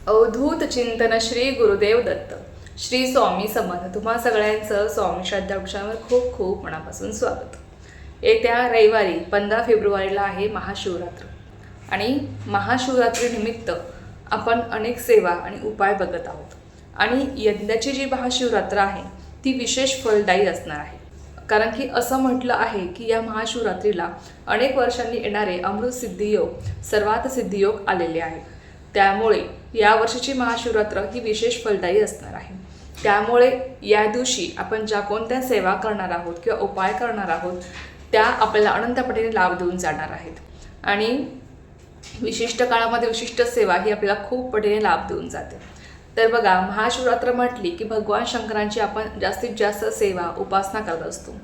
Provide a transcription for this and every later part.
अवधूत चिंतन श्री गुरुदेव दत्त. श्री स्वामी समर्थ. तुम्हा सगळ्यांचं स्वामी श्रद्धाक्षावर खूप खूप मनापासून स्वागत. येत्या रविवारी 15 फेब्रुवारीला आहे महाशिवरात्र आणि महाशिवरात्री निमित्त आपण अनेक सेवा आणि उपाय बघत आहोत. आणि यंदाची जी महाशिवरात्र आहे ती विशेष फलदायी असणार आहे. कारण की असं म्हटलं आहे की या महाशिवरात्रीला अनेक वर्षांनी येणारे अमृत सिद्धियोग सर्वात सिद्धियोग आलेले आहेत. त्यामुळे या वर्षीची महाशिवरात्र ही विशेष फलदायी असणार आहे. त्यामुळे या दिवशी आपण ज्या कोणत्या सेवा करणार आहोत किंवा उपाय करणार आहोत त्या आपल्याला अनंत पटीने लाभ देऊन जाणार आहेत. आणि विशिष्ट काळामध्ये विशिष्ट सेवा ही आपल्याला खूप पटीने लाभ देऊन जाते. तर बघा, महाशिवरात्र म्हटली की भगवान शंकरांची आपण जास्तीत जास्त सेवा उपासना करत असतो.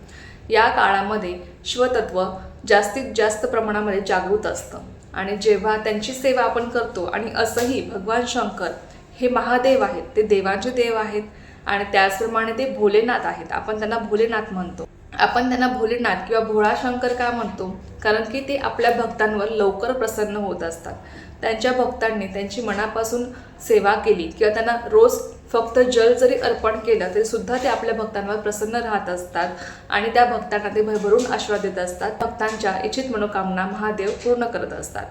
या काळामध्ये शिवतत्व जास्तीत जास्त प्रमाणामध्ये जागृत असतं आणि जेव्हा त्यांची सेवा आपण करतो आणि असंही भगवान शंकर हे महादेव आहेत, ते देवांचे देव आहेत आणि त्याचप्रमाणे ते भोलेनाथ आहेत. आपण त्यांना भोलेनाथ म्हणतो. आपण त्यांना भोलेनाथ किंवा भोळा शंकर का म्हणतो? कारण की ते आपल्या भक्तांवर लवकर प्रसन्न होत असतात. त्यांच्या भक्तांनी त्यांची मनापासून सेवा केली किंवा त्यांना रोज फक्त जल जरी अर्पण केलं तरी सुद्धा ते आपल्या भक्तांवर प्रसन्न राहत असतात आणि त्या भक्तांना ते भरभरून आशीर्वाद देत असतात. भक्तांच्या इच्छित मनोकामना महादेव पूर्ण करत असतात.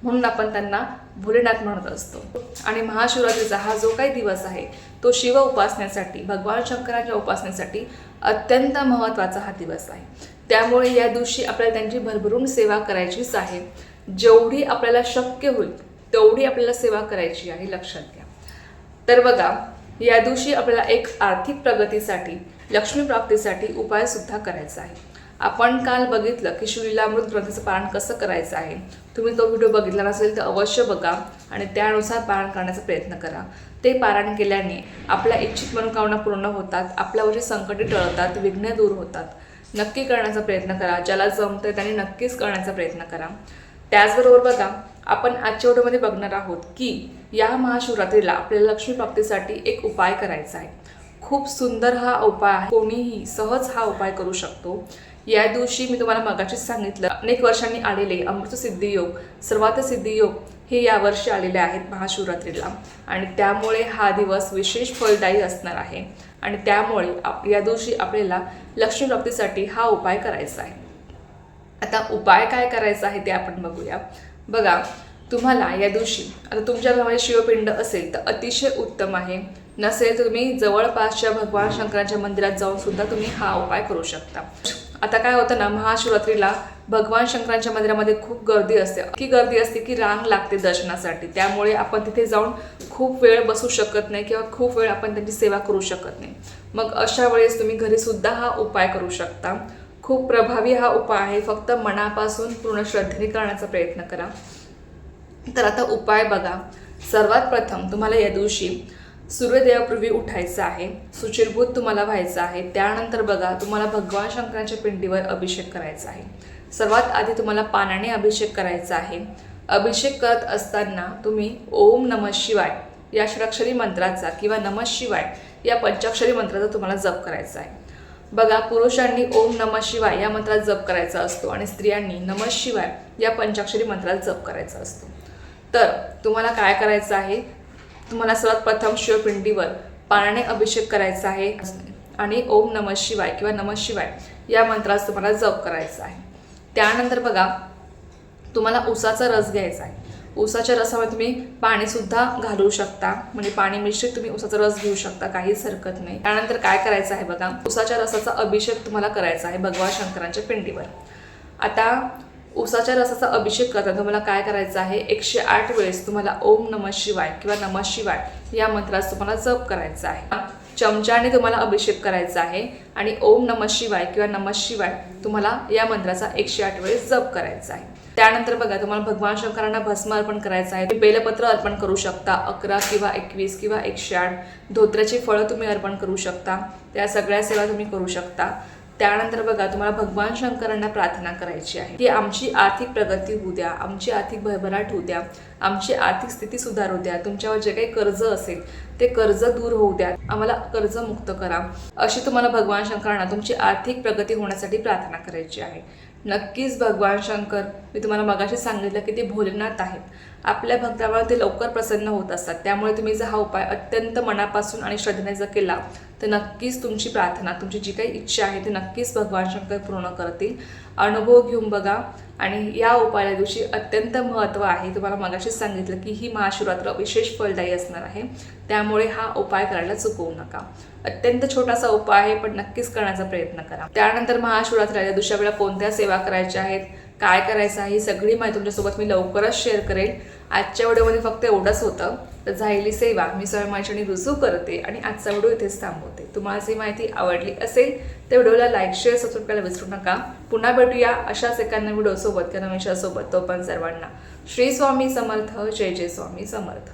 म्हणून आपण त्यांना भोलेनाथ म्हणत असतो. आणि महाशिवरात्रीचा हा जो काही दिवस आहे तो शिव उपासनेसाठी, भगवान शंकराच्या उपासनेसाठी अत्यंत महत्त्वाचा हा दिवस आहे. त्यामुळे या दिवशी आपल्याला त्यांची भरभरून सेवा करायचीच आहे. जेवढी आपल्याला शक्य होईल तेवढी आपल्याला सेवा करायची आहे, लक्षात घ्या. तर बघा, या दिवशी आपल्याला एक आर्थिक प्रगतीसाठी, लक्ष्मी प्राप्तीसाठी उपाय सुद्धा करायचा आहे. आपण काल बघितलं की शिवलीलामृत ग्रंथाचं पारायण कसं करायचं आहे. तुम्ही तो व्हिडिओ बघितला नसेल तर अवश्य बघा आणि त्यानुसार पारायण करण्याचा प्रयत्न करा. ते पारायण केल्याने आपल्या इच्छित मनोकामना पूर्ण होतात, आपल्यावरची संकटे टळतात, विघ्न दूर होतात. नक्की करण्याचा प्रयत्न करा. ज्याला जमतं त्याने नक्कीच करण्याचा प्रयत्न करा. त्याचबरोबर बघा, आपण आजच्या व्हिडिओमध्ये बघणार आहोत की या महाशिवरात्रीला आपल्याला लक्ष्मी प्राप्तीसाठी एक उपाय करायचा आहे. खूप सुंदर हा उपाय आहे. कोणीही सहज हा उपाय करू शकतो. या दिवशी मी तुम्हाला मगाशीच सांगितलं, अनेक वर्षांनी आलेले अमृत सिद्धियोग, सर्वात सिद्धियोग हे यावर्षी आलेले आहेत महाशिवरात्रीला आणि त्यामुळे हा दिवस विशेष फलदायी असणार आहे. आणि त्यामुळे या दिवशी आपल्याला लक्ष्मी प्राप्तीसाठी हा उपाय करायचा आहे. आता उपाय काय करायचा आहे ते आपण बघूया. बघा, तुम्हाला या दिवशी, आता तुमच्या घरामध्ये शिवपिंड असेल तर अतिशय उत्तम आहे. नसेल तर तुम्ही जवळपासच्या भगवान शंकराच्या मंदिरात जाऊन सुद्धा तुम्ही हा उपाय करू शकता. आता काय होतं ना, महाशिवरात्रीला भगवान शंकरांच्या मंदिरामध्ये खूप गर्दी असते. इतकी गर्दी असते की रांग लागते दर्शनासाठी. त्यामुळे आपण तिथे जाऊन खूप वेळ बसू शकत नाही किंवा खूप वेळ आपण त्यांची सेवा करू शकत नाही. मग अशा वेळेस तुम्ही घरी सुद्धा हा उपाय करू शकता. खूप प्रभावी हा उपाय आहे. फक्त मनापासून पूर्ण श्रद्धेने करण्याचा प्रयत्न करा. तर आता उपाय बघा. सर्वात प्रथम तुम्हाला या दिवशी सूर्योदयापूर्वी उठायचं आहे. शुचिर्भूत तुम्हाला व्हायचं आहे. त्यानंतर बघा, तुम्हाला भगवान शंकरांच्या पिंडीवर अभिषेक करायचा आहे. सर्वात आधी तुम्हाला पाण्याने अभिषेक करायचा आहे. अभिषेक करत असताना तुम्ही ओम नमः शिवाय या षडाक्षरी मंत्राचा किंवा नमः शिवाय या पंचाक्षरी मंत्राचा तुम्हाला जप करायचा आहे. बघा, पुरुषांनी ओम नमः शिवाय या मंत्रात जप करायचा असतो आणि स्त्रियांनी नमः शिवाय या पंचाक्षरी मंत्रात जप करायचा असतो. तर तुम्हाला काय करायचं आहे, तुम्हाला सर्वात प्रथम शिवपिंडीवर पाण्याने अभिषेक करायचा आहे आणि ओम नमः शिवाय किंवा नमः शिवाय या मंत्राचा तुम्हाला जप करायचा आहे. त्यानंतर बघा, तुम्हाला उसाचा रस घ्यायचा आहे. उसाच्या रसामध्ये तुम्ही पाणीसुद्धा घालू शकता, म्हणजे पाणी मिश्रित तुम्ही उसाचा रस घेऊ शकता, काहीच हरकत नाही. त्यानंतर काय करायचं आहे बघा, उसाच्या रसाचा अभिषेक तुम्हाला करायचा आहे भगवान शंकरांच्या पिंडीवर. आता उसाच्या रसाचा अभिषेक करताना तुम्हाला काय करायचं आहे, 108 वेळेस तुम्हाला ओम नमः शिवाय किंवा नमः शिवाय या मंत्राचा तुम्हाला जप करायचा आहे. चमच्याने तुम्हाला अभिषेक करायचा आहे आणि ओम नमः शिवाय किंवा नमः शिवाय तुम्हाला या मंत्राचा 108 वेळेस जप करायचा आहे. त्यानंतर बघा, तुम्हाला भगवान शंकरांना भस्म अर्पण करायचं आहे. बेलपत्र अर्पण करू शकता, 11 किंवा 21 किंवा 108. धोत्र्याची फळं तुम्ही अर्पण करू शकता. त्या सगळ्या सेवा तुम्ही करू शकता. त्यानंतर बघा, तुम्हाला भगवान शंकरांना प्रार्थना करायची आहे की आमची आर्थिक प्रगती होऊ द्या, आमची आर्थिक भरभराट होऊ द्या, आमची आर्थिक स्थिती सुधारू द्या, तुमच्यावर जे काही कर्ज असेल ते कर्ज दूर होऊ द्या, आम्हाला कर्जमुक्त करा, अशी तुम्हाला भगवान शंकरांना तुमची आर्थिक प्रगती होण्यासाठी प्रार्थना करायची आहे. नक्कीच भगवान शंकर, मी तुम्हाला मगाशी सांगितलं की ते भोलेनाथ आहेत आपल्या भक्तावर ते लवकर प्रसन्न होत असतात. त्यामुळे तुम्ही जर हा उपाय अत्यंत मनापासून आणि श्रद्धेने जर केला तर नक्कीच तुमची प्रार्थना, तुमची जी काही इच्छा आहे ती नक्कीच भगवान शंकर पूर्ण करतील. अनुभव घेऊन बघा. आणि या उपाया दिवशी अत्यंत महत्त्व आहे. तुम्हाला मगाशीच सांगितलं की ही महाशिवरात्र विशेष फलदायी असणार आहे, त्यामुळे हा उपाय करायला चुकवू नका. अत्यंत छोटासा उपाय आहे, पण नक्कीच करण्याचा प्रयत्न करा. त्यानंतर महाशिवरात्रीच्या दिवशी आपल्याला कोणत्या सेवा करायच्या आहेत, काय करायचं आहे, ही सगळी माहिती तुमच्यासोबत मी लवकरच शेअर करेन. आजच्या व्हिडिओमध्ये फक्त एवढंच होतं. तर झालेली सेवा मी स्वयंमाईने रुजू करते आणि आजचा व्हिडिओ इथेच थांबवते. तुम्हाला ही माहिती आवडली असेल तर व्हिडिओला लाईक, शेअर, सबस्क्राईब करायला विसरू नका. पुन्हा भेटूया अशाच एका नवीन व्हिडिओसोबत किंवा विषयासोबत. तोपर्यंत सर्वांना श्री स्वामी समर्थ. जय जय स्वामी समर्थ.